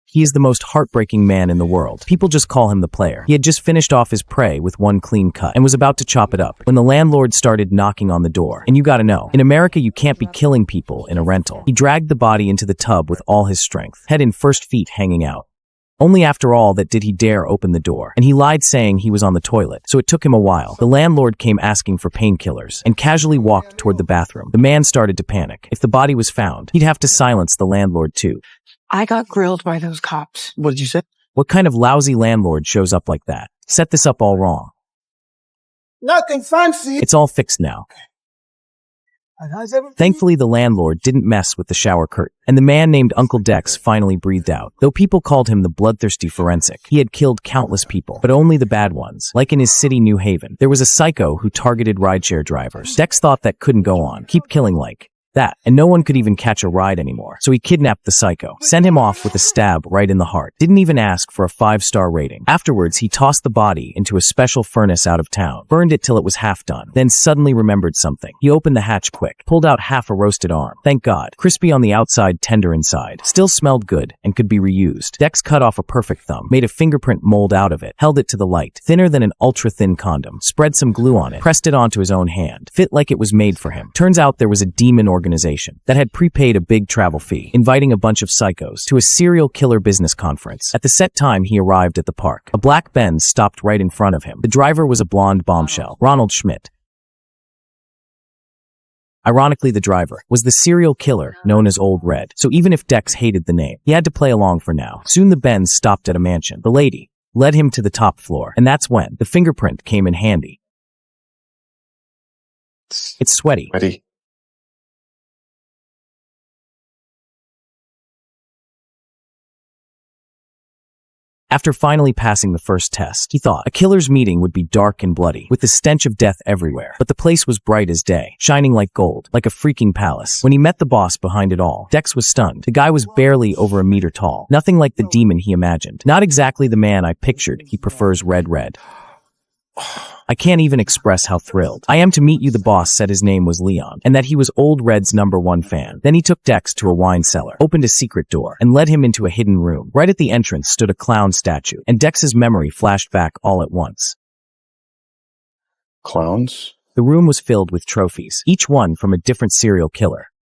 He is the most heartbreaking man in the world. People just call him the player. He had just finished off his prey with one clean cut and was about to chop it up when the landlord started knocking on the door. And you gotta know, in America you can't be killing people in a rental. He dragged the body into the tub with all his strength, head in first, feet hanging out. Only after all that did he dare open the door, and he lied saying he was on the toilet, so it took him a while. The landlord came asking for painkillers and casually walked toward the bathroom. The man started to panic. If the body was found, he'd have to silence the landlord too. I got grilled by those cops. What did you say? What kind of lousy landlord shows up like that? Set this up all wrong. Nothing fancy. It's all fixed now. Thankfully, the landlord didn't mess with the shower curtain, and the man named Uncle Dex finally breathed out. Though people called him the bloodthirsty forensic, he had killed countless people, but only the bad ones. Like in his city, New Haven, there was a psycho who targeted rideshare drivers. Dex thought that couldn't go on. Keep killing like that, and no one could even catch a ride anymore. So he kidnapped the psycho, sent him off with a stab right in the heart. Didn't even ask for a 5-star rating. Afterwards, he tossed the body into a special furnace out of town, burned it till it was half done, then suddenly remembered something. He opened the hatch quick, pulled out half a roasted arm. Thank God. Crispy on the outside, tender inside. Still smelled good and could be reused. Dex cut off a perfect thumb, made a fingerprint mold out of it, held it to the light, thinner than an ultra-thin condom, spread some glue on it, pressed it onto his own hand. Fit like it was made for him. Turns out there was a demon organization that had prepaid a big travel fee, inviting a bunch of psychos to a serial killer business conference. At the set time, he arrived at the park. A black Benz stopped right in front of him. The driver was a blonde bombshell, Ronald Schmidt. Ironically, the driver was the serial killer known as Old Red, so even if Dex hated the name, he had to play along for now. Soon the Benz stopped at a mansion. The lady led him to the top floor, and that's when the fingerprint came in handy. It's sweaty. After finally passing the first test, he thought a killer's meeting would be dark and bloody, with the stench of death everywhere. But the place was bright as day, shining like gold, like a freaking palace. When he met the boss behind it all, Dex was stunned. The guy was barely over a meter tall, nothing like the demon he imagined. Not exactly the man I pictured. He prefers red. I can't even express how thrilled I am to meet you. The boss said his name was Leon, and that he was Old Red's #1 fan. Then he took Dex to a wine cellar, opened a secret door, and led him into a hidden room. Right at the entrance stood a clown statue, and Dex's memory flashed back all at once. Clowns? The room was filled with trophies, each one from a different serial killer.